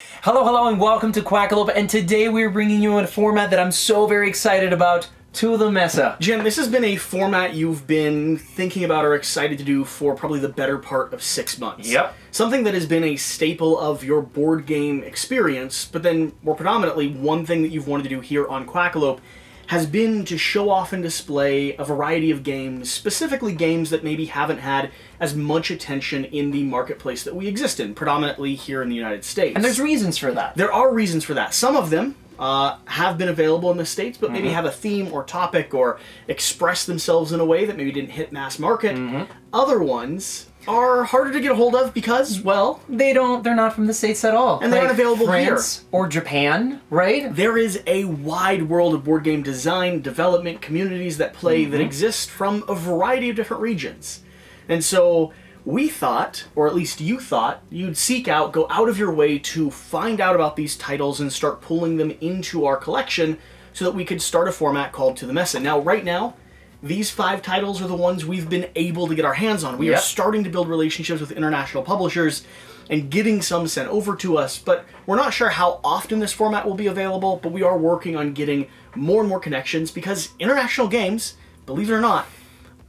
Hello, and welcome to Quackalope, and today we're bringing you in a format that I'm so very excited about, To the Mesa. Jim, this has been a format you've been thinking about or excited to do for probably the better part of 6 months. Yep. Something that has been a staple of your board game experience, but then more predominantly, one thing that you've wanted to do here on Quackalope has been to show off and display a variety of games, specifically games that maybe haven't had as much attention in the marketplace that we exist in, predominantly here in the United States. And there's reasons for that. There are reasons for that. Some of them have been available in the States, but maybe have a theme or topic or express themselves in a way that maybe didn't hit mass market. Other ones are harder to get a hold of because, well, they're not from the States at all. And they aren't available France here. Or Japan, right? There is a wide world of board game design, development, communities that play that exist from a variety of different regions. And so we thought, or at least you thought, you'd seek out, go out of your way to find out about these titles and start pulling them into our collection so that we could start a format called To the Mesa. Now, right now, these 5 titles are the ones we've been able to get our hands on. We are starting to build relationships with international publishers and getting some sent over to us, but we're not sure how often this format will be available, but we are working on getting more and more connections because international games, believe it or not,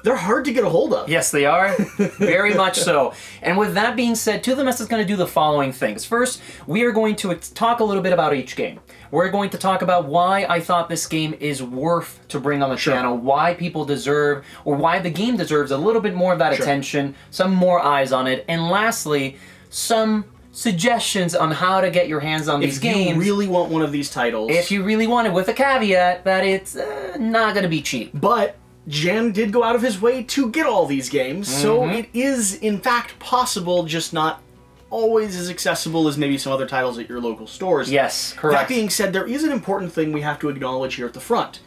they're hard to get a hold of. Yes, they are. Very much so. And with that being said, To the Mesa is going to do the following things. First, we are going to talk a little bit about each game. We're going to talk about why I thought this game is worth to bring on the channel, why people deserve, or why the game deserves a little bit more of that attention, some more eyes on it, and lastly, some suggestions on how to get your hands on these games. If you really want one of these titles. If you really want it, with a caveat that it's not going to be cheap. But Jan did go out of his way to get all these games, so it is in fact possible, just not always as accessible as maybe some other titles at your local stores. Yes, correct. That being said, there is an important thing we have to acknowledge here at the front.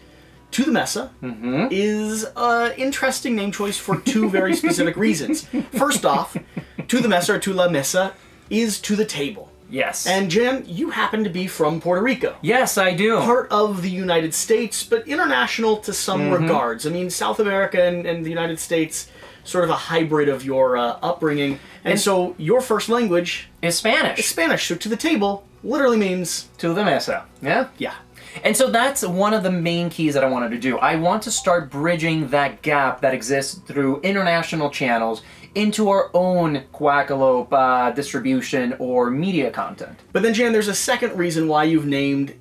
To the Mesa is an interesting name choice for 2 very specific reasons. First off, To the Mesa, or To la Mesa, is to the table. Yes. And Jan, you happen to be from Puerto Rico. Yes, I do. Part of the United States, but international to some regards. I mean, South America and the United States, sort of a hybrid of your upbringing. And so your first language is Spanish. is Spanish, so to the table literally means To the Mesa. Yeah? Yeah. And so that's one of the main keys that I wanted to do. I want to start bridging that gap that exists through international channels into our own Quackalope distribution or media content. But then, Jan, there's a second reason why you've named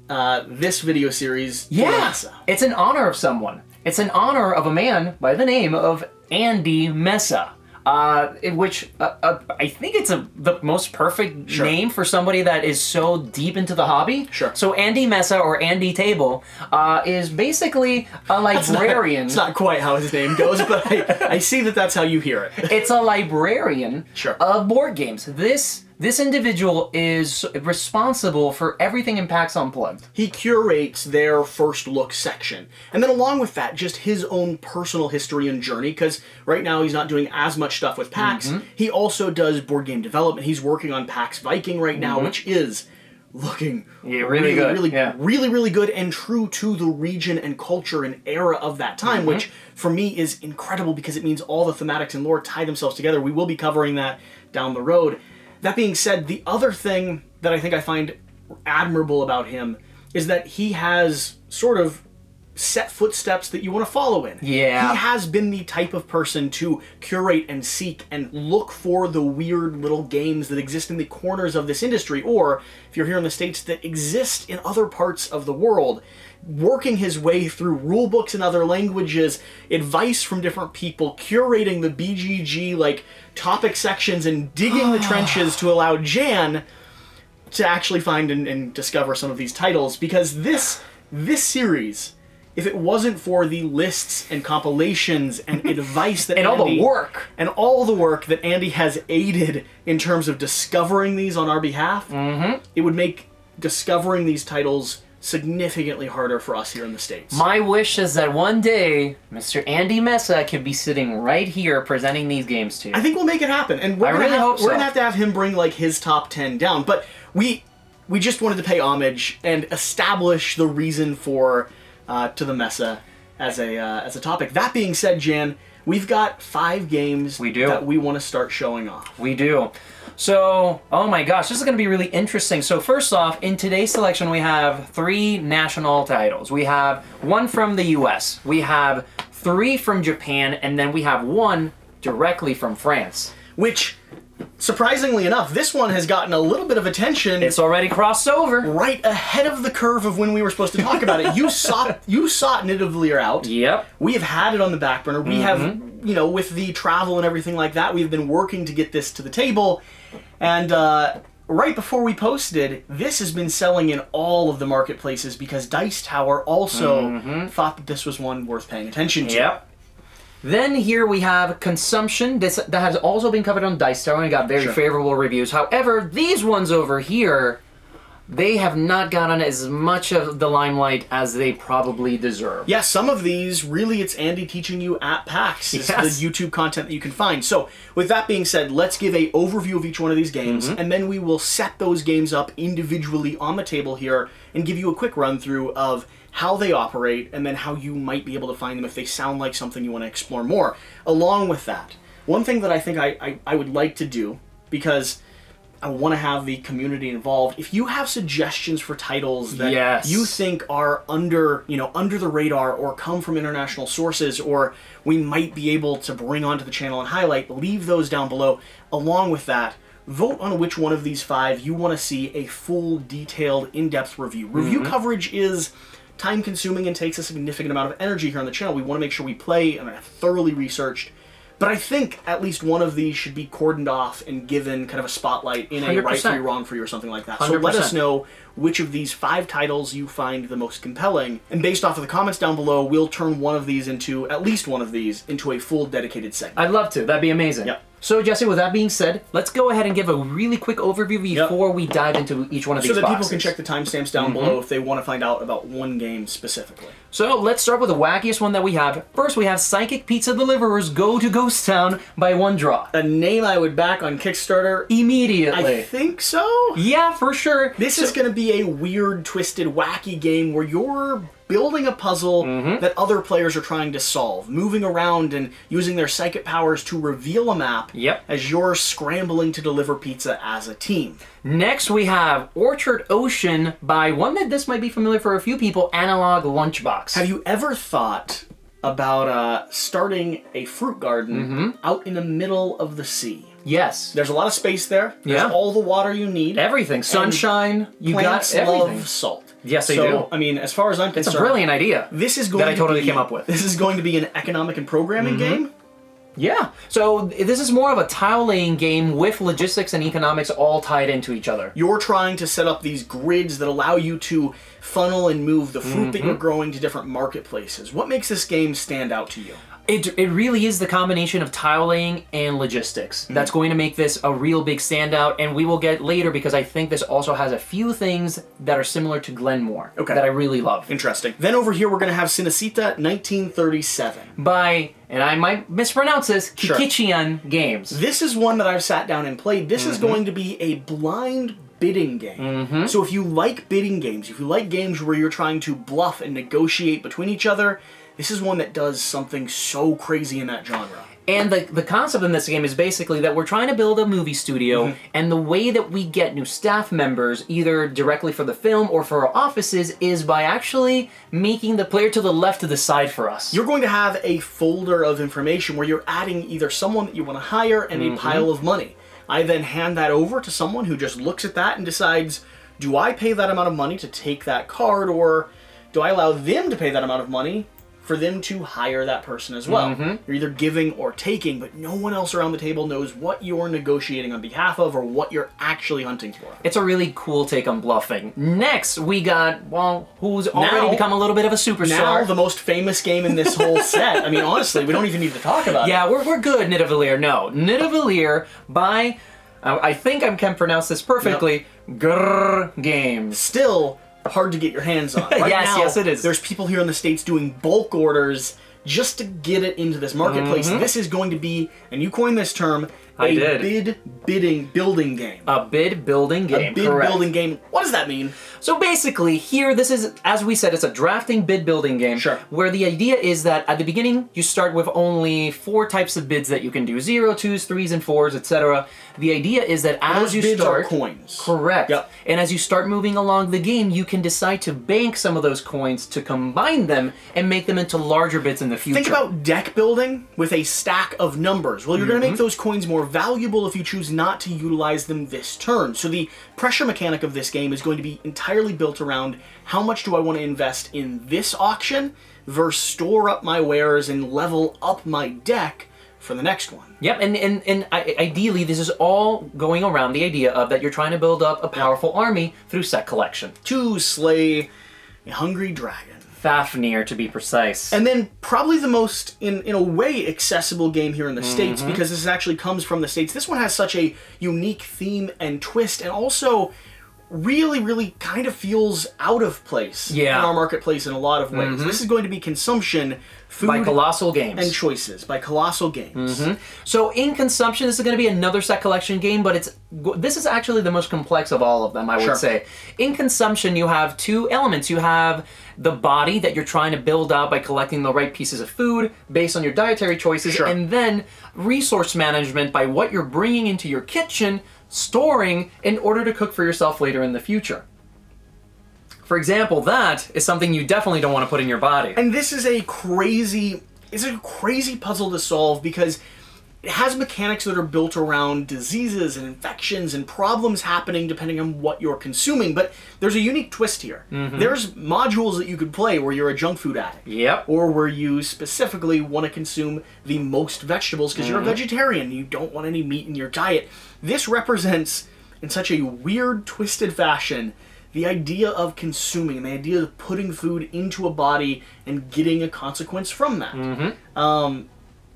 this video series To the Mesa. It's in honor of someone. It's in honor of a man by the name of Andy Mesa. Which I think it's the most perfect name for somebody that is so deep into the hobby. Sure. So Andy Mesa, or Andy Table, is basically a librarian. It's not quite how his name goes, but I see that that's how you hear it. It's a librarian of board games. This individual is responsible for everything in PAX Unplugged. He curates their first look section. And then along with that, just his own personal history and journey, because right now he's not doing as much stuff with PAX. He also does board game development. He's working on PAX Viking right now, which is looking really good and true to the region and culture and era of that time, which for me is incredible because it means all the thematics and lore tie themselves together. We will be covering that down the road. That being said, the other thing that I think I find admirable about him is that he has sort of set footsteps that you want to follow in. Yeah. He has been the type of person to curate and seek and look for the weird little games that exist in the corners of this industry, or, if you're here in the States, that exist in other parts of the world, working his way through rule books in other languages, advice from different people, curating the BGG like topic sections, and digging the trenches to allow Jan to actually find and discover some of these titles. Because this series, if it wasn't for the lists and compilations and advice that and all the work that Andy has aided in terms of discovering these on our behalf, it would make discovering these titles significantly harder for us here in the States. My wish is that one day Mr. Andy Mesa can be sitting right here presenting these games to you. I think we'll make it happen, and we're gonna have to have him bring like his top 10 down. But we just wanted to pay homage and establish the reason for To the Mesa as a topic. That being said, Jan, we've got 5 games We do. that we want to start showing off. We do. So, oh my gosh, this is going to be really interesting. So first off, in today's selection, we have 3 national titles. We have 1 from the US, we have 3 from Japan, and then we have 1 directly from France. Which, surprisingly enough, this one has gotten a little bit of attention. It's already crossed over. Right ahead of the curve of when we were supposed to talk about it. You sought Nidavellir out. Yep. We have had it on the back burner. We have, you know, with the travel and everything like that, we've been working to get this to the table. And right before we posted, this has been selling in all of the marketplaces because Dice Tower also thought that this was one worth paying attention to. Yep. Then here we have Consumption. That has also been covered on Dice Tower and got very favorable reviews. However, these ones over here, they have not gotten as much of the limelight as they probably deserve. Yeah, some of these, really, it's Andy teaching you at PAX. It's the YouTube content that you can find. So, with that being said, let's give an overview of each one of these games, and then we will set those games up individually on the table here and give you a quick run-through of how they operate, and then how you might be able to find them if they sound like something you want to explore more. Along with that, one thing that I think I would like to do, because I want to have the community involved. If you have suggestions for titles that you think are under the radar or come from international sources or we might be able to bring onto the channel and highlight, leave those down below. Along with that, vote on which one of these 5 you want to see a full, detailed, in-depth review. Review coverage is time-consuming and takes a significant amount of energy here on the channel. We want to make sure we play and are thoroughly researched. But I think at least one of these should be cordoned off and given kind of a spotlight in a 100%. right for you, wrong for you, or something like that. 100%. So let us know which of these 5 titles you find the most compelling. And based off of the comments down below, we'll turn at least one of these, into a full dedicated segment. I'd love to. That'd be amazing. Yep. So, Jesse, with that being said, let's go ahead and give a really quick overview before we dive into each one of these so that boxes. people can check the timestamps down below if they want to find out about one game specifically. So let's start with the wackiest one that we have. First, we have Psychic Pizza Deliverers Go to Ghost Town by 1 draw. A name I would back on Kickstarter. Immediately. I think so. Yeah, for sure. This is going to be a weird, twisted, wacky game where you're building a puzzle that other players are trying to solve, moving around and using their psychic powers to reveal a map as you're scrambling to deliver pizza as a team. Next, we have Orchard Ocean by one that this might be familiar for a few people, Analog Lunchbox. Have you ever thought about starting a fruit garden out in the middle of the sea? Yes. There's a lot of space there. There's all the water you need. Everything. Sunshine. You got everything. Love salt. Yes, they do. I mean, as far as I'm concerned, it's a brilliant idea. This is going that I totally came up with. This is going to be an economic and programming game. Yeah. So this is more of a tile laying game with logistics and economics all tied into each other. You're trying to set up these grids that allow you to funnel and move the fruit that you're growing to different marketplaces. What makes this game stand out to you? It really is the combination of tile laying and logistics that's going to make this a real big standout, and we will get later because I think this also has a few things that are similar to Glenmore that I really love. Interesting. Then over here we're going to have Cinecitta 1937. By, and I might mispronounce this, Kikichian Games. This is one that I've sat down and played. This is going to be a blind bidding game. So if you like bidding games, if you like games where you're trying to bluff and negotiate between each other, this is one that does something so crazy in that genre. And the concept in this game is basically that we're trying to build a movie studio, and the way that we get new staff members, either directly for the film or for our offices, is by actually making the player to the left decide for us. You're going to have a folder of information where you're adding either someone that you want to hire and a pile of money. I then hand that over to someone who just looks at that and decides, do I pay that amount of money to take that card, or do I allow them to pay that amount of money for them to hire that person as well? You're either giving or taking, but no one else around the table knows what you're negotiating on behalf of or what you're actually hunting for. It's a really cool take on bluffing. Next, we got, well, who's already become a little bit of a superstar. Now, the most famous game in this whole set. I mean, honestly, we don't even need to talk about it. Yeah, we're good, Nidavellir. No, Nidavellir by, I think I can pronounce this perfectly, Boardgames. Still hard to get your hands on. Right now, yes, it is. There's people here in the States doing bulk orders just to get it into this marketplace. This is going to be, and you coined this term, I did. Building game. A bid building game. A bid correct. building game. What does that mean? So basically, here, this is, as we said, it's a drafting bid building game. Sure. Where the idea is that at the beginning, you start with only 4 types of bids that you can do: 0, 2s, 3s, and 4s, etc. The idea is that as you bids start, are coins. correct. Yep. And as you start moving along the game, you can decide to bank some of those coins to combine them and make them into larger bids in the future. Think about deck building with a stack of numbers. Well, you're going to make those coins more valuable if you choose not to utilize them this turn. So the pressure mechanic of this game is going to be entirely built around how much do I want to invest in this auction versus store up my wares and level up my deck for the next one. Yep, and ideally, this is all going around the idea of that you're trying to build up a powerful army through set collection. To slay a hungry dragon. Fafnir, to be precise. And then probably the most, in a way, accessible game here in the States, because this actually comes from the States. This one has such a unique theme and twist, and also really kind of feels out of place in our marketplace in a lot of ways. This is going to be Consumption, Food, by Colossal Games. and Choices by Colossal Games. So in Consumption, this is going to be another set collection game, but this is actually the most complex of all of them, I would say. In Consumption, you have 2 elements. You have the body that you're trying to build out by collecting the right pieces of food based on your dietary choices, and then resource management by what you're bringing into your kitchen, storing in order to cook for yourself later in the future. For example, that is something you definitely don't want to put in your body. And this is a crazy puzzle to solve because it has mechanics that are built around diseases and infections and problems happening depending on what you're consuming. But there's a unique twist here. There's modules that you could play where you're a junk food addict. Yep. Or where you specifically want to consume the most vegetables because you're a vegetarian. You don't want any meat in your diet. This represents, in such a weird, twisted fashion, the idea of consuming and the idea of putting food into a body and getting a consequence from that.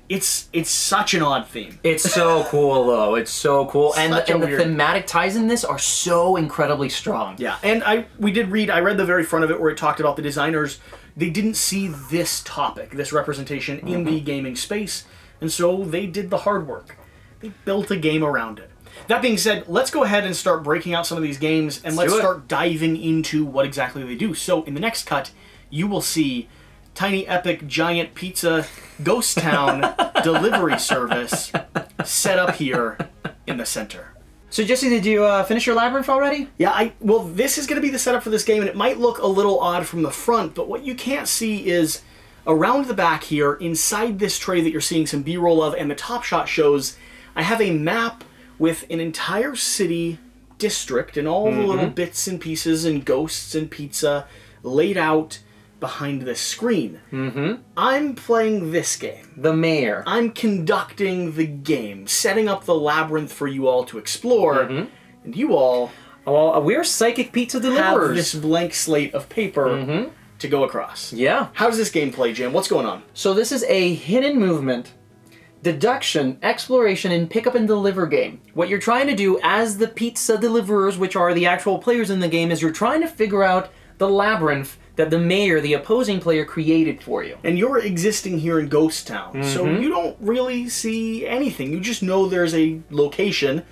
It's such an odd theme. It's so cool, though. It's so cool. And the weird thematic ties in this are so incredibly strong. Yeah, and I read the very front of it where it talked about the designers. They didn't see this topic, this representation in the gaming space, and so they did the hard work. They built a game around it. That being said, let's go ahead and start breaking out some of these games, and let's start diving into what exactly they do. So in the next cut, you will see Tiny Epic Giant Pizza Ghost Town delivery service set up here in the center. So Jesse, did you finish your labyrinth already? Yeah, well, this is going to be the setup for this game, and it might look a little odd from the front, but what you can't see is around the back here, inside this tray that you're seeing some B-roll of, and the top shot shows, I have a map with an entire city district and all the little bits and pieces and ghosts and pizza laid out behind this screen. I'm playing this game. The mayor. I'm conducting the game, setting up the labyrinth for you all to explore, and you all Well, we're psychic pizza have deliverers. this blank slate of paper to go across. Yeah. How does this game play, Jim? What's going on? So this is a hidden movement, deduction, exploration, and pick up and deliver game. What you're trying to do as the pizza deliverers, which are the actual players in the game, is you're trying to figure out the labyrinth that the mayor, the opposing player, created for you. And you're existing here in Ghost Town, so you don't really see anything. You just know there's a location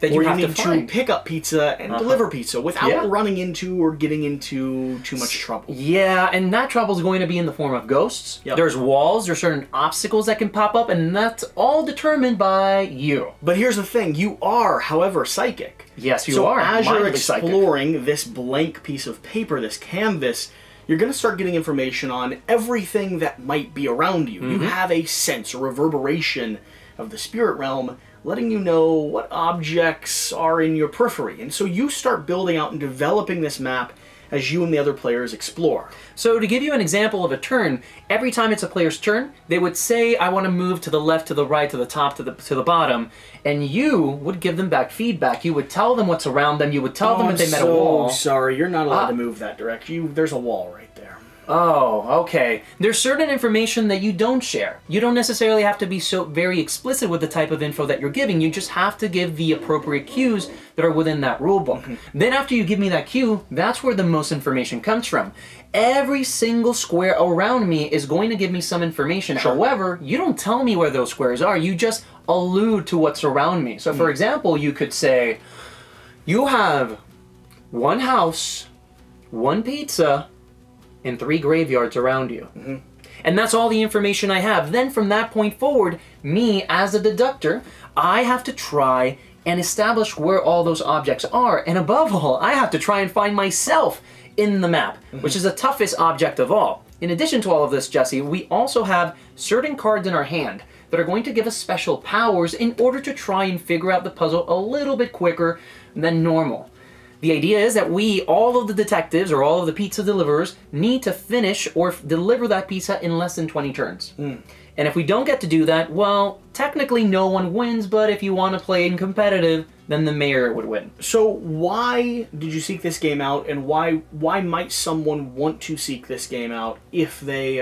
That you where have you to need to find. pick up pizza and deliver pizza without running into or getting into too much trouble. Yeah, and that trouble is going to be in the form of ghosts. Yep. There's walls, there's certain obstacles that can pop up, and that's all determined by you. But here's the thing, you are, however, psychic. Yes, you so are. as you're Mildly psychic. exploring this blank piece of paper, this canvas, you're going to start getting information on everything that might be around you. You have a sense, a reverberation of the spirit realm, letting you know what objects are in your periphery. And so you start building out and developing this map as you and the other players explore. So to give you an example of a turn, every time it's a player's turn, they would say, I want to move to the left, to the right, to the top, to the bottom, and you would give them back feedback. You would tell them what's around them, you would tell them if they met a wall. Sorry, you're not allowed to move that direction. There's a wall right there. Oh, okay. There's certain information that you don't share. You don't necessarily have to be so very explicit with the type of info that you're giving. You just have to give the appropriate cues that are within that rule book. Then after you give me that cue, that's where the most information comes from. Every single square around me is going to give me some information. Sure. However, you don't tell me where those squares are. You just allude to what's around me. So for example, you could say, you have one house, one pizza, and 3 graveyards around you. And that's all the information I have. Then from that point forward, me as a deductor, I have to try and establish where all those objects are. And above all, I have to try and find myself in the map, which is the toughest object of all. In addition to all of this, Jesse, we also have certain cards in our hand that are going to give us special powers in order to try and figure out the puzzle a little bit quicker than normal. The idea is that we, all of the detectives or all of the pizza deliverers, need to finish or deliver that pizza in less than 20 turns. And if we don't get to do that, well, technically no one wins, but if you want to play in competitive, then the mayor would win. So why did you seek this game out, and why might someone want to seek this game out if they...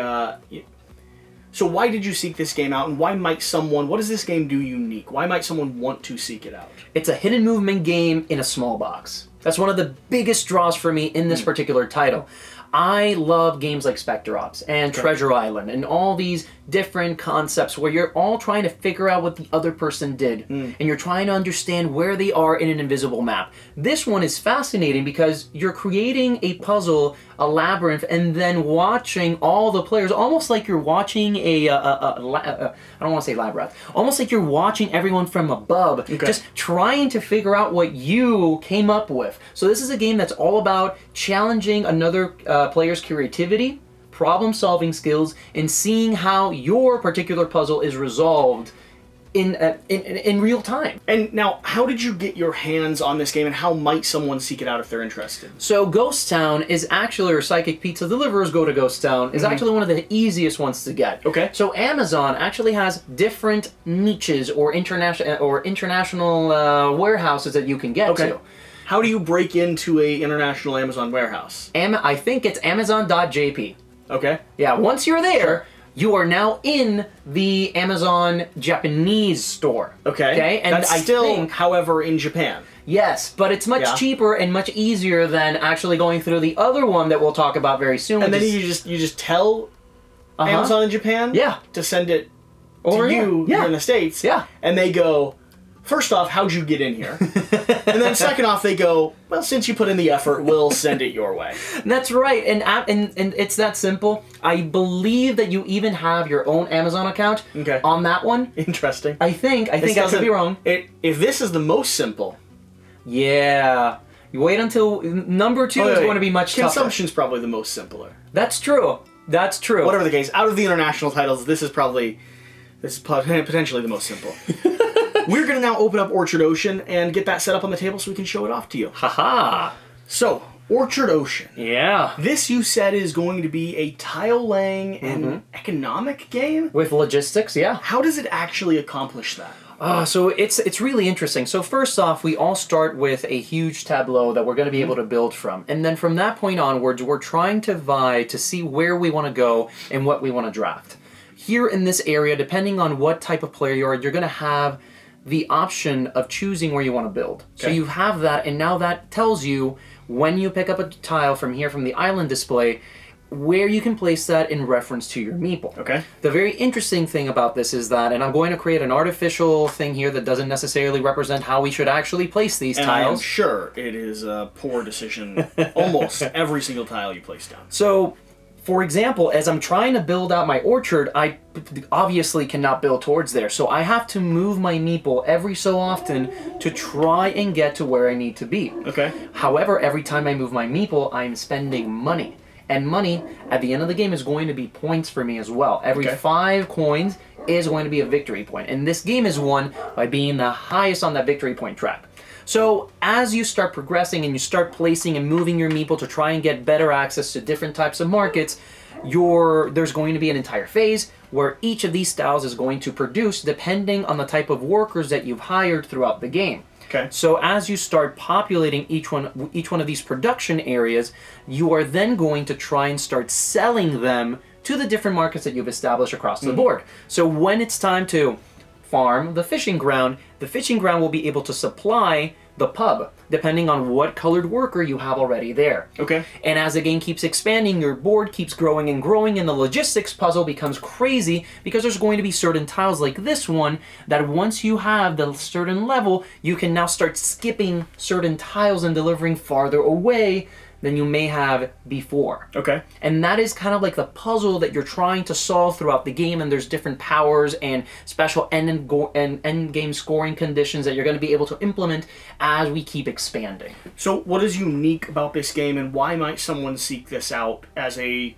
So why did you seek this game out, and why might someone... What does this game do unique? Why might someone want to seek it out? It's a hidden movement game in a small box. That's one of the biggest draws for me in this particular title. I love games like Spectre Ops and Treasure Island and all these different concepts where you're all trying to figure out what the other person did and you're trying to understand where they are in an invisible map. This one is fascinating because you're creating a puzzle, a labyrinth, and then watching all the players, almost like you're watching I don't want to say labyrinth, almost like you're watching everyone from above, just trying to figure out what you came up with. So this is a game that's all about challenging another player's creativity, problem-solving skills, and seeing how your particular puzzle is resolved in real time. And now, how did you get your hands on this game, and how might someone seek it out if they're interested? So Ghost Town is actually, or Psychic Pizza Deliverers Go to Ghost Town, is actually one of the easiest ones to get. Okay. So Amazon actually has different niches or international warehouses that you can get to. How do you break into a international Amazon warehouse? I think it's Amazon.jp. Okay. Yeah, once you're there, you are now in the Amazon Japanese store. Okay. And that's still, however, in Japan. Yes, but it's much cheaper and much easier than actually going through the other one that we'll talk about very soon. And then you just tell Amazon in Japan to send it to you here in the States. Yeah. And they go, first off, how'd you get in here? And then second off, they go, well, since you put in the effort, we'll send it your way. That's right, and it's that simple. I believe that you even have your own Amazon account on that one. Interesting. I think I could be wrong. If this is the most simple... Yeah. You wait until number 2 is going to be much tougher. Consumption's probably the most simpler. That's true. That's true. Whatever the case, out of the international titles, this is potentially the most simple. We're going to now open up Orchard Ocean and get that set up on the table so we can show it off to you. Haha. So, Orchard Ocean. Yeah. This, you said, is going to be a tile-laying and economic game? With logistics, yeah. How does it actually accomplish that? So it's really interesting. So first off, we all start with a huge tableau that we're going to be able to build from. And then from that point onwards, we're trying to vie to see where we want to go and what we want to draft. Here in this area, depending on what type of player you are, you're going to have the option of choosing where you want to build. So you have that, and now that tells you when you pick up a tile from here, from the island display, where you can place that in reference to your meeple. Okay. The very interesting thing about this is that, and I'm going to create an artificial thing here that doesn't necessarily represent how we should actually place these tiles. I am sure it is a poor decision almost every single tile you place down. So, for example, as I'm trying to build out my orchard, I obviously cannot build towards there. So I have to move my meeple every so often to try and get to where I need to be. Okay. However, every time I move my meeple, I'm spending money. And money, at the end of the game, is going to be points for me as well. Every 5 coins is going to be a victory point. And this game is won by being the highest on that victory point track. So as you start progressing and you start placing and moving your meeple to try and get better access to different types of markets, there's going to be an entire phase where each of these styles is going to produce depending on the type of workers that you've hired throughout the game. Okay. So as you start populating each one of these production areas, you are then going to try and start selling them to the different markets that you've established across the board. So when it's time to farm the fishing ground will be able to supply the pub, depending on what colored worker you have already there. Okay. And as the game keeps expanding, your board keeps growing and growing, and the logistics puzzle becomes crazy because there's going to be certain tiles like this one that once you have the certain level, you can now start skipping certain tiles and delivering farther away than you may have before. Okay. And that is kind of like the puzzle that you're trying to solve throughout the game, and there's different powers and special end game scoring conditions that you're going to be able to implement as we keep expanding. So what is unique about this game, and why might someone seek this out as a,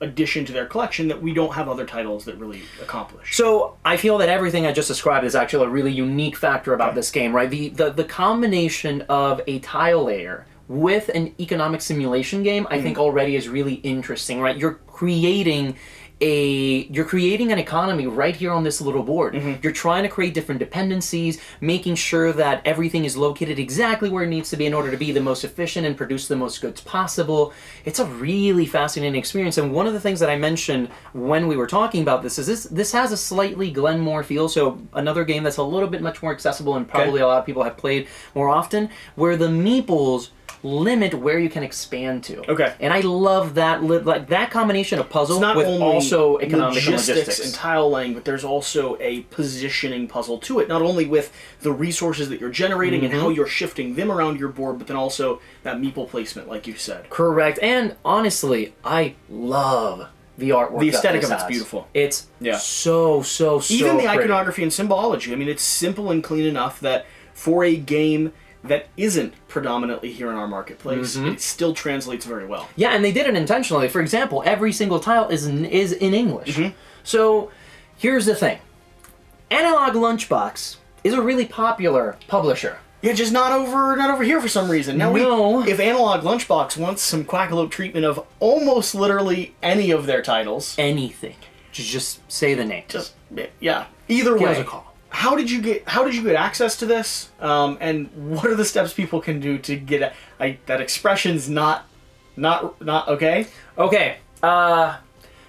addition to their collection that we don't have other titles that really accomplish? So I feel that everything I just described is actually a really unique factor about this game, right? The combination of a tile layer with an economic simulation game, I think already is really interesting, right? You're creating an economy right here on this little board. You're trying to create different dependencies, making sure that everything is located exactly where it needs to be in order to be the most efficient and produce the most goods possible. It's a really fascinating experience, and one of the things that I mentioned when we were talking about this is this has a slightly Glenmore feel, so another game that's a little bit much more accessible and probably a lot of people have played more often, where the meeples limit where you can expand to. Okay. And I love that, like that combination of puzzle with also economic and logistics and tile laying, but there's also a positioning puzzle to it. Not only with the resources that you're generating and how you're shifting them around your board, but then also that meeple placement, like you said. Correct. And honestly, I love the artwork. The aesthetic of it's beautiful. It's so even the pretty. iconography and symbology. I mean, it's simple and clean enough that for a game that isn't predominantly here in our marketplace, it still translates very well. Yeah, and they did it intentionally. For example, every single tile is in English. So here's the thing. Analog Lunchbox is a really popular publisher. Yeah, just not over here for some reason. Now, if Analog Lunchbox wants some Quackalope treatment of almost literally any of their titles, anything, just say the name. Either Give way. us a call. How did you get access to this? And what are the steps people can do to get that expression's not okay? Okay.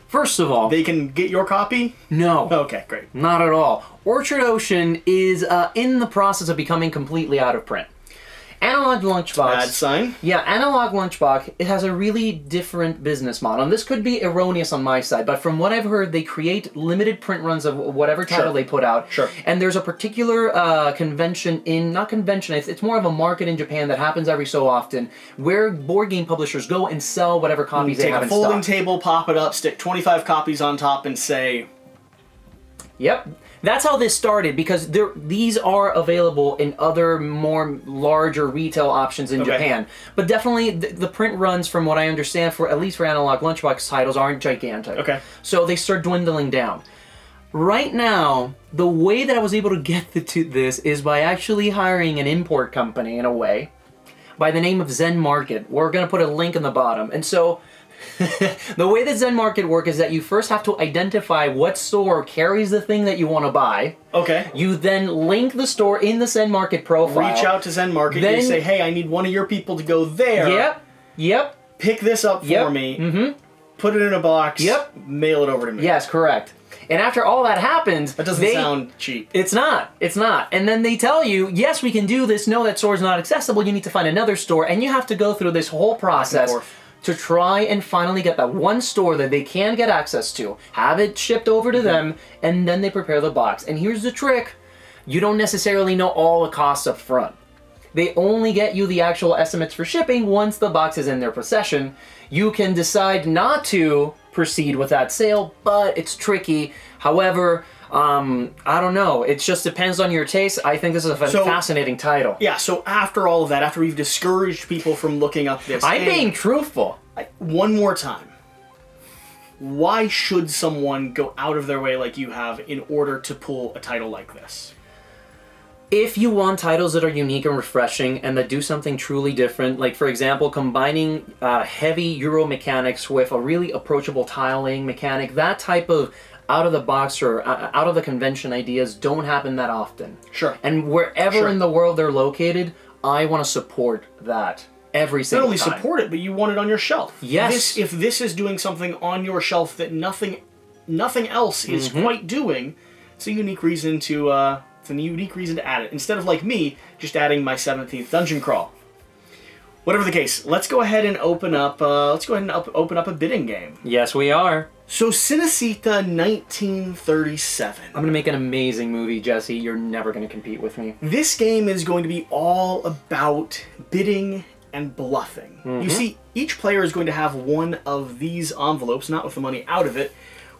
First of all, they can get your copy? No. Okay, great. Not at all. Orchard Ocean is in the process of becoming completely out of print. Analog Lunchbox. Bad sign. Yeah, Analog Lunchbox, it has a really different business model. And this could be erroneous on my side, but from what I've heard, they create limited print runs of whatever title they put out. Sure. And there's a particular it's more of a market in Japan that happens every so often, where board game publishers go and sell whatever copies they have in stock. Take a folding table, pop it up, stick 25 copies on top, and say... Yep. That's how this started, because these are available in other more larger retail options in Japan. But definitely the print runs, from what I understand, at least for Analog Lunchbox titles, aren't gigantic. Okay. So they start dwindling down. Right now, the way that I was able to get to this is by actually hiring an import company, in a way, by the name of Zen Market. We're going to put a link in the bottom. And so... the way that Zen Market works is that you first have to identify what store carries the thing that you want to buy. Okay. You then link the store in the Zen Market profile. Reach out to Zen Market. Then, you say, hey, I need one of your people to go there. Yep. Pick this up for me. Put it in a box. Mail it over to me. Yes, correct. And after all that happens... That doesn't sound cheap. It's not. It's not. And then they tell you, yes, we can do this. No, that store's not accessible. You need to find another store. And you have to go through this whole process to try and finally get that one store that they can get access to, have it shipped over to them, and then they prepare the box. And here's the trick. You don't necessarily know all the costs up front. They only get you the actual estimates for shipping once the box is in their possession. You can decide not to proceed with that sale, but it's tricky. However, I don't know. It just depends on your taste. I think this is a fascinating title. Yeah, so after all of that, after we've discouraged people from looking up this I'm being truthful. One more time. Why should someone go out of their way like you have in order to pull a title like this? If you want titles that are unique and refreshing and that do something truly different, like for example, combining heavy Euro mechanics with a really approachable tiling mechanic, that type of out of the box or out of the convention ideas don't happen that often. Sure. And wherever in the world they're located, I want to support that every single time. Not only support it, but you want it on your shelf. Yes. If this is doing something on your shelf that nothing else is quite doing, it's a unique reason to add it. Instead of, like me, just adding my 17th dungeon crawl. Whatever the case, let's go ahead and open up a bidding game. Yes, we are. So, Cinecitta 1937. I'm going to make an amazing movie, Jesse. You're never going to compete with me. This game is going to be all about bidding and bluffing. You see, each player is going to have one of these envelopes, not with the money out of it,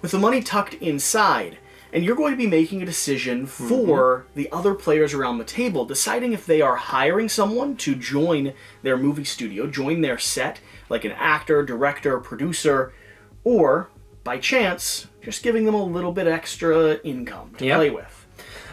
with the money tucked inside. And you're going to be making a decision for the other players around the table, deciding if they are hiring someone to join their movie studio, join their set, like an actor, director, producer, or, by chance, just giving them a little bit extra income to play with.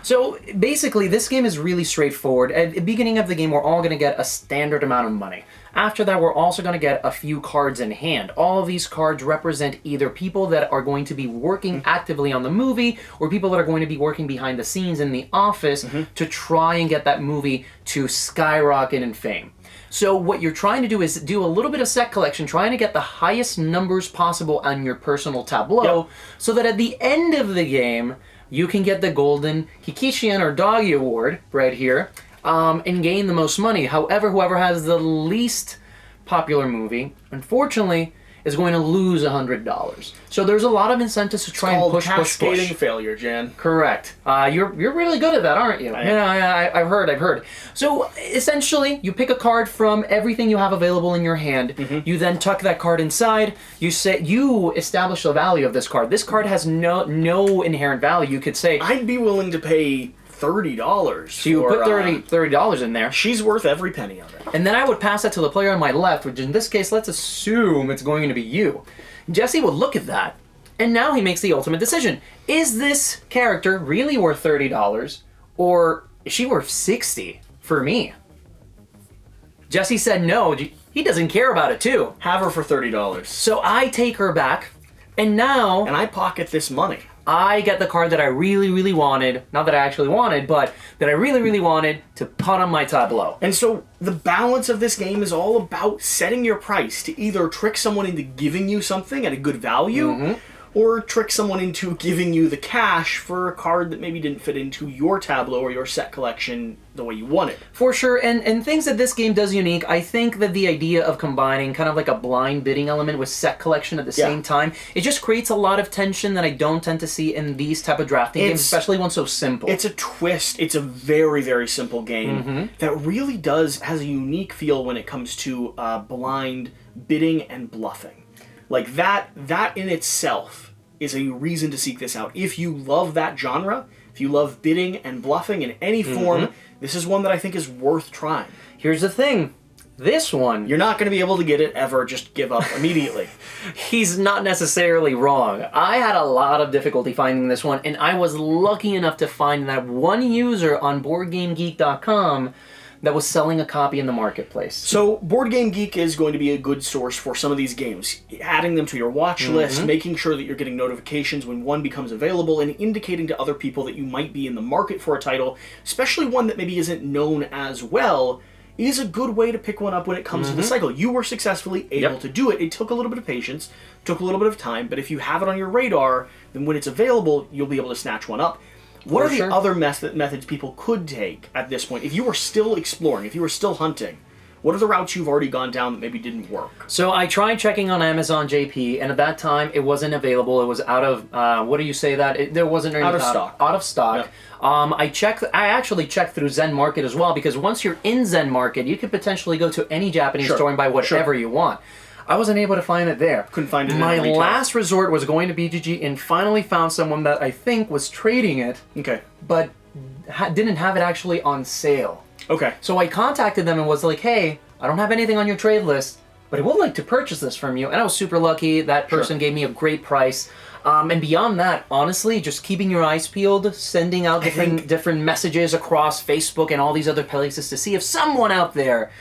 So basically, this game is really straightforward. At the beginning of the game, we're all going to get a standard amount of money. After that, we're also going to get a few cards in hand. All of these cards represent either people that are going to be working actively on the movie or people that are going to be working behind the scenes in the office to try and get that movie to skyrocket in fame. So what you're trying to do is do a little bit of set collection, trying to get the highest numbers possible on your personal tableau so that at the end of the game, you can get the golden Hikishian or Doggy Award right here and gain the most money. However, whoever has the least popular movie, unfortunately, is going to lose $100. So there's a lot of incentives to try and push. Cascading failure, Jan. Correct. You're really good at that, aren't you? I've heard. So essentially, you pick a card from everything you have available in your hand. You then tuck that card inside. You establish the value of this card. This card has no inherent value. You could say I'd be willing to pay $30. So you put $30 in there. She's worth every penny of it. And then I would pass that to the player on my left, which in this case, let's assume it's going to be you. Jesse would look at that, and now he makes the ultimate decision. Is this character really worth $30, or is she worth $60 for me? Jesse said no. He doesn't care about it, too. Have her for $30. So I take her back, and now... And I pocket this money. I get the card that I really wanted, not that I actually wanted, but that I really wanted to put on my tableau. And so the balance of this game is all about setting your price to either trick someone into giving you something at a good value, or trick someone into giving you the cash for a card that maybe didn't fit into your tableau or your set collection the way you want it. For sure, and things that this game does unique, I think that the idea of combining kind of like a blind bidding element with set collection at the same time, it just creates a lot of tension that I don't tend to see in these type of drafting games, especially one so simple. It's a twist. It's a very simple game that really has a unique feel when it comes to blind bidding and bluffing. Like that in itself is a reason to seek this out. If you love that genre, if you love bidding and bluffing in any form, this is one that I think is worth trying. Here's the thing. This one... You're not going to be able to get it ever. Just give up immediately. He's not necessarily wrong. I had a lot of difficulty finding this one, and I was lucky enough to find that one user on BoardGameGeek.com that was selling a copy in the marketplace. So Board Game Geek is going to be a good source for some of these games. Adding them to your watch list, making sure that you're getting notifications when one becomes available, and indicating to other people that you might be in the market for a title, especially one that maybe isn't known as well, is a good way to pick one up when it comes to the cycle. You were successfully able to do it. It took a little bit of patience, took a little bit of time, but if you have it on your radar, then when it's available, you'll be able to snatch one up. What are the other methods people could take at this point? If you were still exploring, if you were still hunting, what are the routes you've already gone down that maybe didn't work? So I tried checking on Amazon JP, and at that time it wasn't available. It was out of, what do you say that? There wasn't any... Out of stock. Out of stock. Yep. I actually checked through Zen Market as well, because once you're in Zen Market, you could potentially go to any Japanese store and buy whatever you want. I wasn't able to find it there. Couldn't find it. My last resort was going to BGG and finally found someone that I think was trading it. Okay. But didn't have it actually on sale. Okay. So I contacted them and was like, hey, I don't have anything on your trade list, but I would like to purchase this from you. And I was super lucky. That person gave me a great price. And beyond that, honestly, just keeping your eyes peeled, sending out different messages across Facebook and all these other places to see if someone out there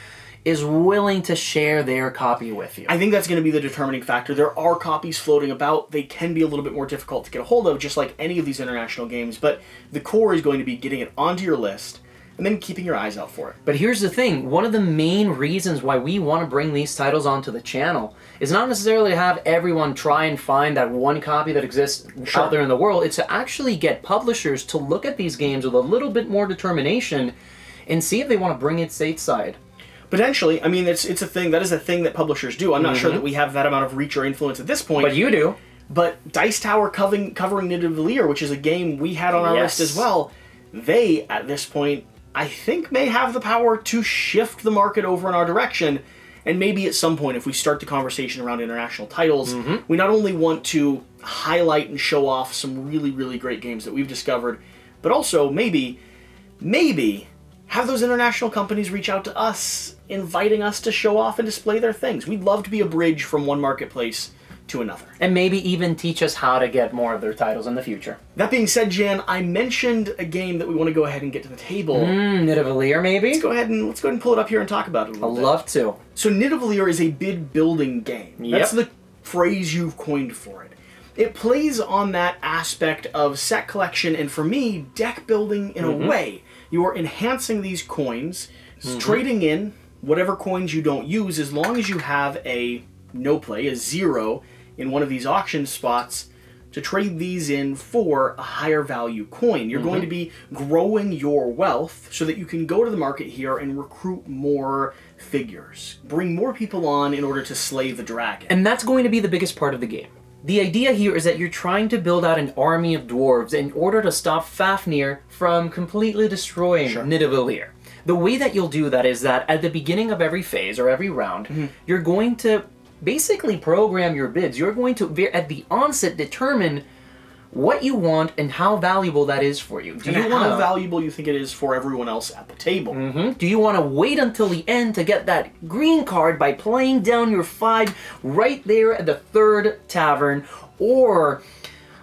is willing to share their copy with you. I think that's going to be the determining factor. There are copies floating about. They can be a little bit more difficult to get a hold of, just like any of these international games, but the core is going to be getting it onto your list and then keeping your eyes out for it. But here's the thing, one of the main reasons why we want to bring these titles onto the channel is not necessarily to have everyone try and find that one copy that exists out there in the world. It's to actually get publishers to look at these games with a little bit more determination and see if they want to bring it stateside. Potentially. I mean, it's a thing. That is a thing that publishers do. I'm not sure that we have that amount of reach or influence at this point. But you do. But Dice Tower covering Nidavellir, which is a game we had on our list as well, they, at this point, I think may have the power to shift the market over in our direction. And maybe at some point, if we start the conversation around international titles, we not only want to highlight and show off some really, really great games that we've discovered, but also maybe have those international companies reach out to us, inviting us to show off and display their things. We'd love to be a bridge from one marketplace to another. And maybe even teach us how to get more of their titles in the future. That being said, Jan, I mentioned a game that we want to go ahead and get to the table. Nidavellir, maybe? Let's go ahead and pull it up here and talk about it a little bit. I'd love to. So Nidavellir is a bid building game. Yep. That's the phrase you've coined for it. It plays on that aspect of set collection and, for me, deck building in a way. You are enhancing these coins, trading in whatever coins you don't use, as long as you have a no play, a 0, in one of these auction spots to trade these in for a higher value coin. You're going to be growing your wealth so that you can go to the market here and recruit more figures. Bring more people on in order to slay the dragon. And that's going to be the biggest part of the game. The idea here is that you're trying to build out an army of dwarves in order to stop Fafnir from completely destroying Nidavellir. The way that you'll do that is that at the beginning of every phase or every round, you're going to basically program your bids. You're going to, at the onset, determine what you want and how valuable that is for you. How valuable you think it is for everyone else at the table. Do you want to wait until the end to get that green card by playing down your 5 right there at the 3rd tavern? Or,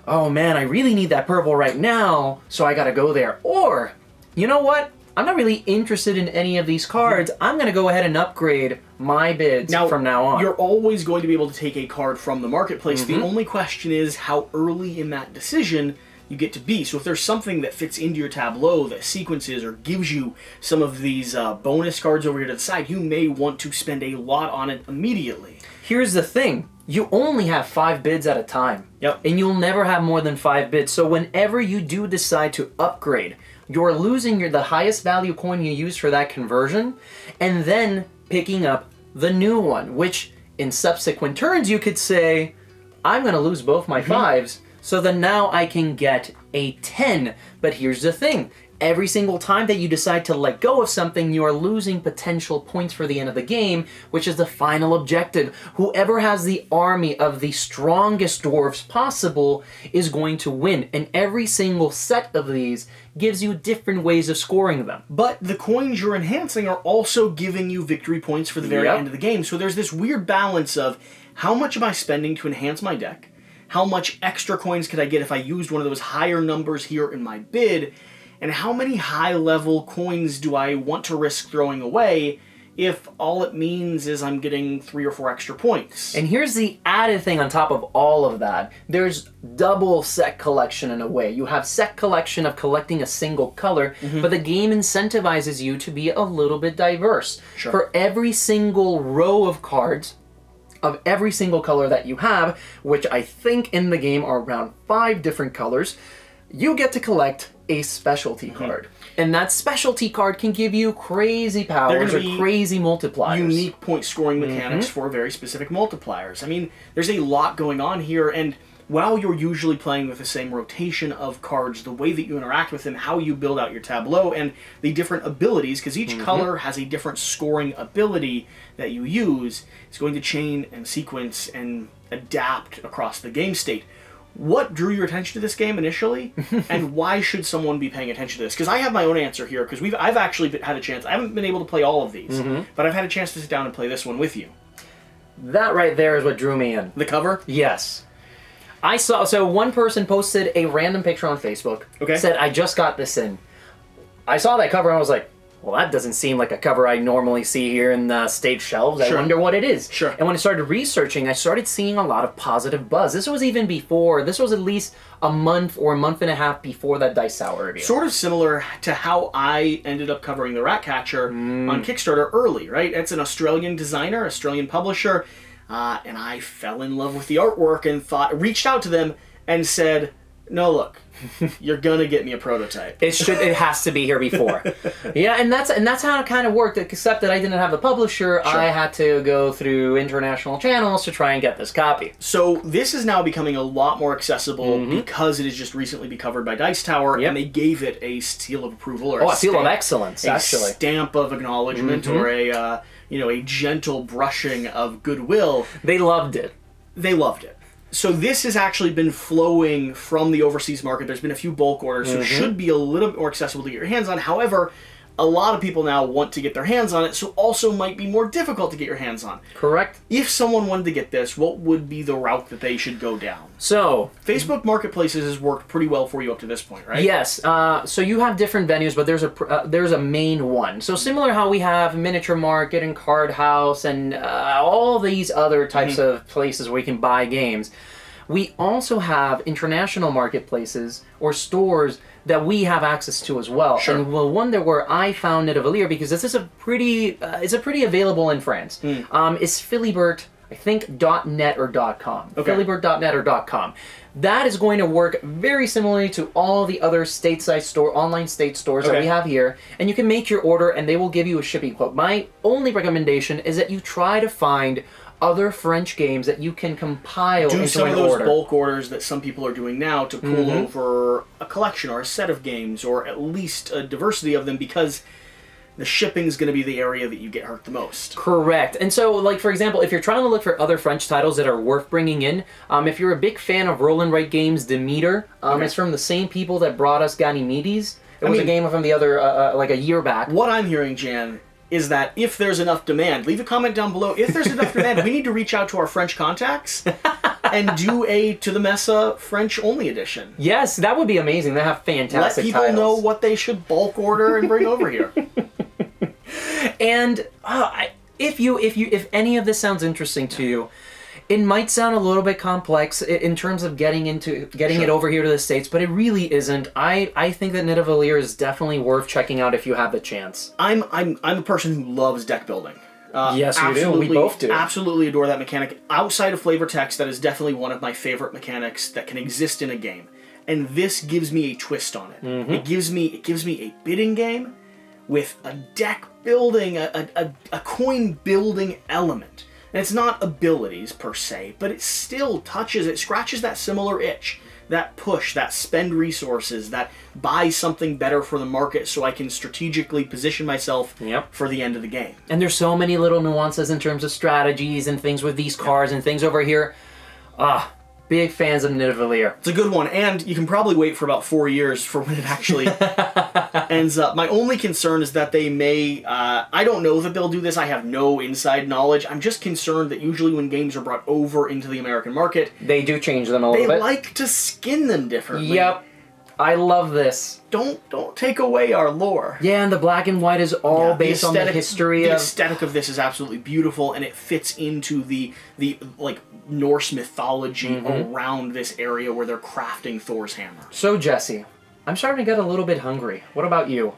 oh man, I really need that purple right now, so I gotta go there. Or, you know what? I'm not really interested in any of these cards. I'm going to go ahead and upgrade my bids from now on. You're always going to be able to take a card from the marketplace. The only question is how early in that decision you get to be. So if there's something that fits into your tableau that sequences or gives you some of these bonus cards over here to the side, you may want to spend a lot on it immediately. Here's the thing. You only have 5 bids at a time. And you'll never have more than 5 bids. So whenever you do decide to upgrade, you're losing the highest value coin you use for that conversion, and then picking up the new one, which in subsequent turns you could say, I'm going to lose both my 5s, so then now I can get a 10. But here's the thing. Every single time that you decide to let go of something, you are losing potential points for the end of the game, which is the final objective. Whoever has the army of the strongest dwarves possible is going to win. And every single set of these gives you different ways of scoring them. But the coins you're enhancing are also giving you victory points for the very end of the game. So there's this weird balance of how much am I spending to enhance my deck? How much extra coins could I get if I used one of those higher numbers here in my bid? And how many high-level coins do I want to risk throwing away if all it means is I'm getting 3 or 4 extra points? And here's the added thing on top of all of that. There's double set collection in a way. You have set collection of collecting a single color, but the game incentivizes you to be a little bit diverse. For every single row of cards, of every single color that you have, which I think in the game are around 5 different colors, you get to collect a specialty card. And that specialty card can give you crazy powers or crazy multipliers. Unique point scoring mechanics for very specific multipliers. I mean, there's a lot going on here, and while you're usually playing with the same rotation of cards, the way that you interact with them, how you build out your tableau, and the different abilities, because each color has a different scoring ability that you use, is going to chain and sequence and adapt across the game state. What drew your attention to this game initially, and why should someone be paying attention to this? Because I have my own answer here, because I've actually had a chance. I haven't been able to play all of these, but I've had a chance to sit down and play this one with you. That right there is what drew me in. The cover? Yes. I saw, so one person posted a random picture on Facebook, said, I just got this in. I saw that cover and I was like, well, that doesn't seem like a cover I normally see here in the stage shelves. I wonder what it is. Sure. And when I started researching, I started seeing a lot of positive buzz. This was at least a month or a month and a half before that Dice Tower review. Sort of similar to how I ended up covering the Ratcatcher on Kickstarter early, right? It's an Australian designer, Australian publisher, and I fell in love with the artwork and reached out to them and said, no, look, you're gonna get me a prototype. It has to be here before. Yeah, and that's how it kind of worked, except that I didn't have the publisher. Sure. I had to go through international channels to try and get this copy. So this is now becoming a lot more accessible because it has just recently been covered by Dice Tower, and they gave it a seal of approval, or a seal of excellence, actually. A stamp of acknowledgement, or a gentle brushing of goodwill. They loved it. They loved it. So this has actually been flowing from the overseas market. There's been a few bulk orders, so it should be a little bit more accessible to get your hands on. However, a lot of people now want to get their hands on it, so also might be more difficult to get your hands on. Correct. If someone wanted to get this, what would be the route that they should go down? So, Facebook Marketplaces has worked pretty well for you up to this point, right? Yes. So you have different venues, but there's a main one. So similar how we have Miniature Market and Card House and all these other types of places where you can buy games. We also have international marketplaces or stores that we have access to as well. Sure. And we'll wonder where I found Nidavellir, because this is it's a pretty available in France. It's Philibert, I think .net or .com. Okay. Philibert.net or .com. That is going to work very similarly to all the other stateside online state stores that we have here. And you can make your order and they will give you a shipping quote. My only recommendation is that you try to find other French games that you can compile into an order. Do some of those bulk orders that some people are doing now to pull over a collection or a set of games, or at least a diversity of them, because the shipping's going to be the area that you get hurt the most. Correct. And so, like, for example, if you're trying to look for other French titles that are worth bringing in, if you're a big fan of Roll and Write Games' Demeter, it's from the same people that brought us Ganymedes. It was a game from the other, like a year back. What I'm hearing, Jan, is that if there's enough demand, leave a comment down below. If there's enough demand, we need to reach out to our French contacts and do a To the Mesa French-only edition. Yes, that would be amazing. They have fantastic titles. Let people know what they should bulk order and bring over here. And if any of this sounds interesting to you, it might sound a little bit complex in terms of getting it over here to the States, but it really isn't. I think that Nidavellir is definitely worth checking out if you have the chance. I'm a person who loves deck building. Yes, you do. We both do. Absolutely adore that mechanic. Outside of flavor text, that is definitely one of my favorite mechanics that can exist in a game. And this gives me a twist on it. It gives me a bidding game with a deck building, a coin building element. And it's not abilities per se, but it still scratches that similar itch, that push, that spend resources, that buy something better for the market so I can strategically position myself for the end of the game. And there's so many little nuances in terms of strategies and things with these cards and things over here. Big fans of Nidavellir. It's a good one, and you can probably wait for about 4 years for when it actually ends up. My only concern is that they may... I don't know that they'll do this. I have no inside knowledge. I'm just concerned that usually when games are brought over into the American market... They do change them a little bit. They like to skin them differently. Yep. I love this. Don't take away our lore. Yeah, and the black and white is all based on the history of... The aesthetic of this is absolutely beautiful, and it fits into the Norse mythology around this area where they're crafting Thor's hammer. So, Jesse, I'm starting to get a little bit hungry. What about you?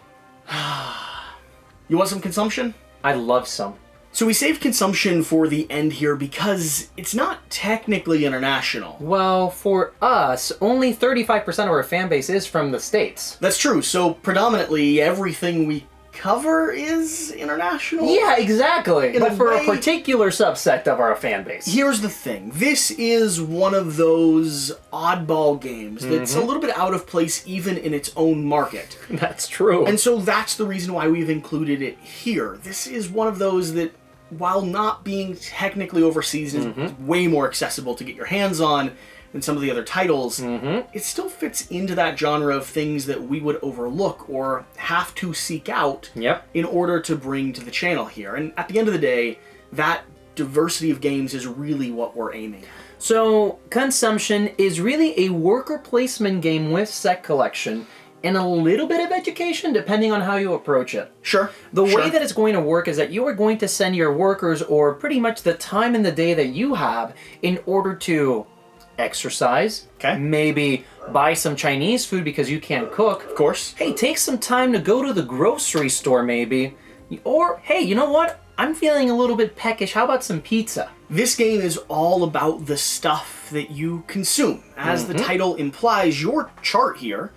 You want some consumption? I'd love some. So we saved consumption for the end here because it's not technically international. Well, for us, only 35% of our fan base is from the States. That's true. So predominantly everything we cover is international. Yeah, exactly. But for a particular subset of our fan base. Here's the thing. This is one of those oddball games that's a little bit out of place even in its own market. That's true. And so that's the reason why we've included it here. This is one of those that, while not being technically overseas, is way more accessible to get your hands on than some of the other titles, it still fits into that genre of things that we would overlook or have to seek out in order to bring to the channel here. And at the end of the day, that diversity of games is really what we're aiming at. So, Consumption is really a worker placement game with set collection and a little bit of education depending on how you approach it. Sure. The sure. way that it's going to work is that you are going to send your workers, or pretty much the time in the day that you have, in order to exercise, Okay. maybe buy some Chinese food because you can't cook. Of course. Hey, take some time to go to the grocery store maybe. Or, hey, you know what? I'm feeling a little bit peckish. How about some pizza? This game is all about the stuff that you consume. As the title implies, your chart here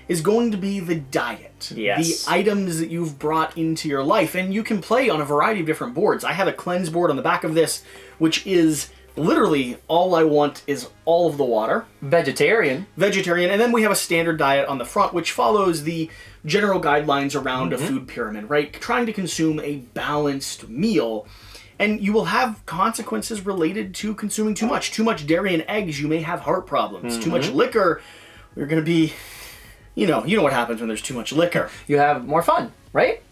is going to be the diet. Yes. The items that you've brought into your life. And you can play on a variety of different boards. I have a cleanse board on the back of this, which is literally all I want is all of the water. Vegetarian. Vegetarian. And then we have a standard diet on the front, which follows the general guidelines around a food pyramid, right? Trying to consume a balanced meal. And you will have consequences related to consuming too much. Too much dairy and eggs, you may have heart problems. Too much liquor, you're going to be, you know what happens when there's too much liquor. You have more fun, right?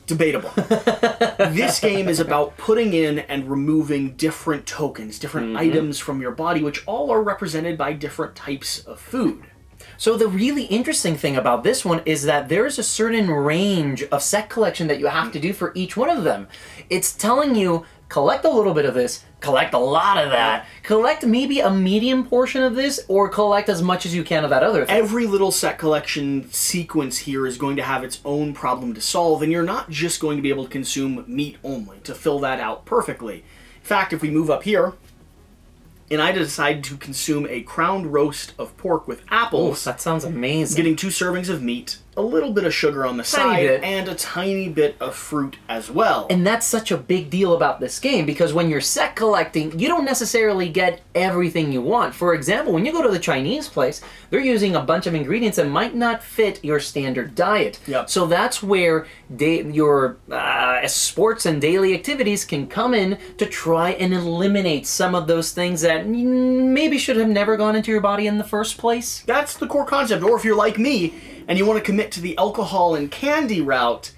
Debatable. This game is about putting in and removing different tokens, different items from your body, which all are represented by different types of food. So the really interesting thing about this one is that there's a certain range of set collection that you have to do for each one of them. It's telling you, collect a little bit of this, collect a lot of that, collect maybe a medium portion of this, or collect as much as you can of that other thing. Every little set collection sequence here is going to have its own problem to solve, and you're not just going to be able to consume meat only to fill that out perfectly. In fact, if we move up here, and I decide to consume a crowned roast of pork with apples, That sounds amazing. getting 2 servings of meat, a little bit of sugar on the Tiny side, bit. and a tiny bit of fruit as well. And that's such a big deal about this game, because when you're set collecting, you don't necessarily get everything you want. For example, when you go to the Chinese place, they're using a bunch of ingredients that might not fit your standard diet. Yep. So that's where your sports and daily activities can come in to try and eliminate some of those things that maybe should have never gone into your body in the first place. That's the core concept. Or if you're like me and you want to commit to the alcohol and candy route,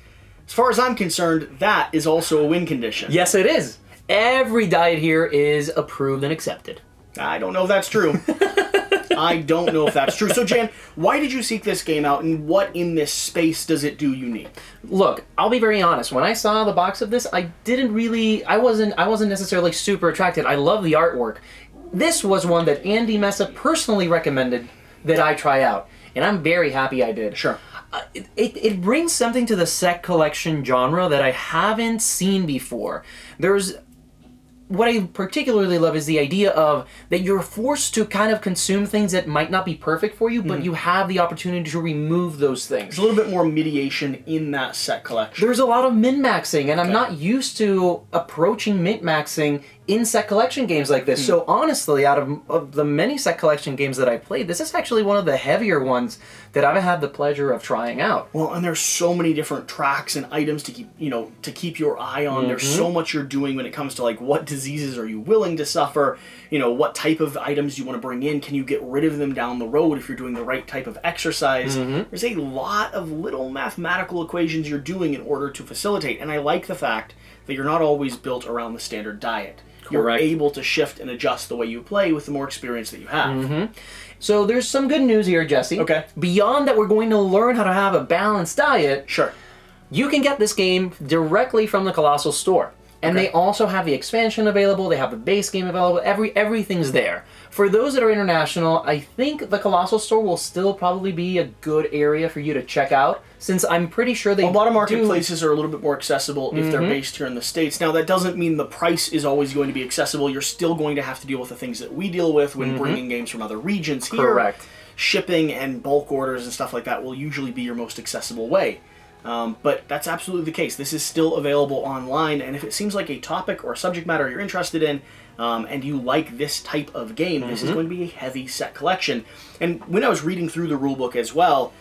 as far as I'm concerned, that is also a win condition. Yes, it is. Every diet here is approved and accepted. I don't know if that's true. I don't know if that's true. So, Jan, why did you seek this game out, and what in this space does it do unique? Look, I'll be very honest. When I saw the box of this, I wasn't necessarily super attracted. I love the artwork. This was one that Andy Mesa personally recommended that I try out, and I'm very happy I did. Sure. It brings something to the set collection genre that I haven't seen before. What I particularly love is the idea of that you're forced to kind of consume things that might not be perfect for you, but you have the opportunity to remove those things. There's a little bit more mediation in that set collection. There's a lot of min-maxing, and I'm not used to approaching min-maxing in set collection games like this. So honestly, out of the many set collection games that I played, this is actually one of the heavier ones that I've had the pleasure of trying out. Well, and there's so many different tracks and items to keep your eye on. There's so much you're doing when it comes to like what diseases are you willing to suffer, what type of items you want to bring in, can you get rid of them down the road if you're doing the right type of exercise. There's a lot of little mathematical equations you're doing in order to facilitate, and I like the fact that you're not always built around the standard diet. You're Correct. able to shift and adjust the way you play with the more experience that you have. So there's some good news here, Jesse. Okay. Beyond that, we're going to learn how to have a balanced diet. Sure. You can get this game directly from the Colossal Store. And Okay. they also have the expansion available, they have the base game available, everything's there. For those that are international, I think the Colossal Store will still probably be a good area for you to check out, since I'm pretty sure they A lot of do- marketplaces are a little bit more accessible if they're based here in the States. Now, that doesn't mean the price is always going to be accessible. You're still going to have to deal with the things that we deal with when bringing games from other regions here. Correct. Shipping and bulk orders and stuff like that will usually be your most accessible way. But that's absolutely the case. This is still available online, and if it seems like a topic or a subject matter you're interested in, and you like this type of game, this is going to be a heavy set collection. And when I was reading through the rulebook as well,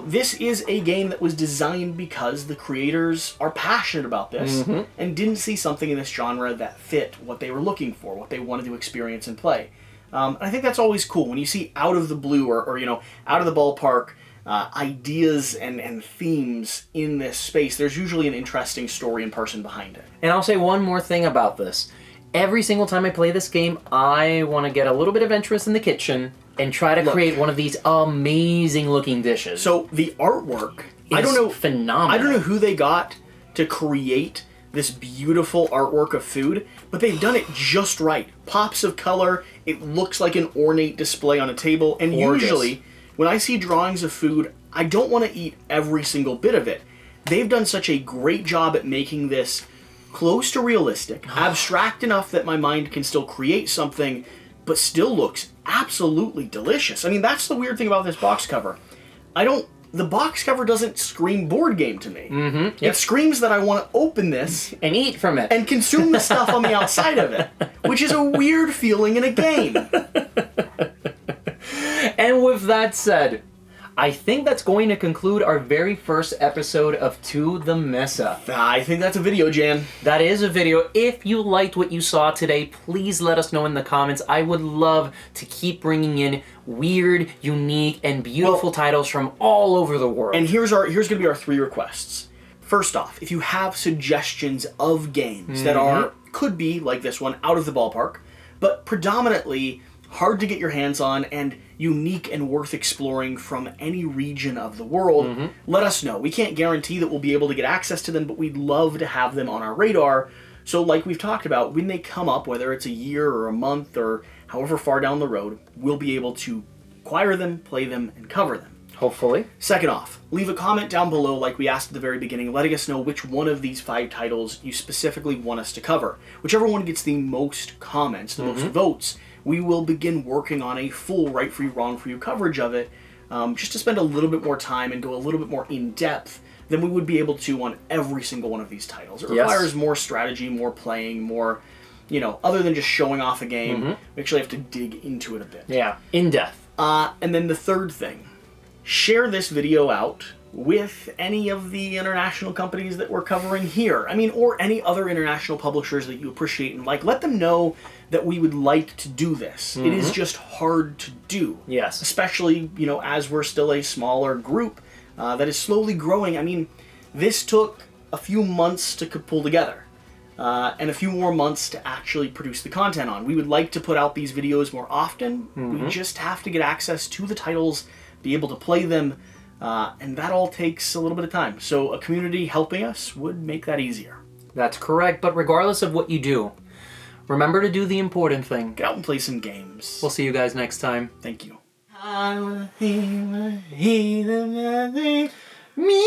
this is a game that was designed because the creators are passionate about this and didn't see something in this genre that fit what they were looking for, what they wanted to experience and play. I think that's always cool when you see out of the blue or out of the ballpark ideas and themes in this space. There's usually an interesting story and person behind it. And I'll say one more thing about this. every single time I play this game, I want to get a little bit adventurous in the kitchen and try to create one of these amazing-looking dishes. So the artwork, I don't know, phenomenal. I don't know who they got to create this beautiful artwork of food, but they've done it just right. Pops of color, it looks like an ornate display on a table, and Gorgeous. usually when I see drawings of food, I don't want to eat every single bit of it. They've done such a great job at making this close to realistic, abstract enough that my mind can still create something, but still looks absolutely delicious. I mean, that's the weird thing about this box cover. The box cover doesn't scream board game to me. Mm-hmm. It screams that I want to open this and eat from it. and consume the stuff on the outside of it, which is a weird feeling in a game. And with that said, I think that's going to conclude our very first episode of To the Mesa. I think that's a video, Jan. That is a video. If you liked what you saw today, please let us know in the comments. I would love to keep bringing in weird, unique, and beautiful titles from all over the world. And here's going to be our 3 requests. First off, if you have suggestions of games that could be, like this one, out of the ballpark, but predominantly hard to get your hands on and unique and worth exploring from any region of the world, let us know. We can't guarantee that we'll be able to get access to them, but we'd love to have them on our radar. So like we've talked about, when they come up, whether it's a year or a month or however far down the road, we'll be able to acquire them, play them, and cover them. Hopefully. Second off, leave a comment down below like we asked at the very beginning, letting us know which one of these 5 titles you specifically want us to cover. Whichever one gets the most comments, the most votes, we will begin working on a full right for you, wrong for you coverage of it, just to spend a little bit more time and go a little bit more in depth than we would be able to on every single one of these titles. It requires more strategy, more playing, more, other than just showing off a game, we actually have to dig into it a bit. Yeah, in depth. And then the third thing, share this video out with any of the international companies that we're covering here. I mean, or any other international publishers that you appreciate and like. Let them know that we would like to do this. It is just hard to do. Yes. Especially, as we're still a smaller group that is slowly growing. I mean, this took a few months to pull together. And a few more months to actually produce the content on. We would like to put out these videos more often. We just have to get access to the titles, be able to play them, and that all takes a little bit of time. So a community helping us would make that easier. That's correct, but regardless of what you do, remember to do the important thing. Get out and play some games. We'll see you guys next time. Thank you. Me.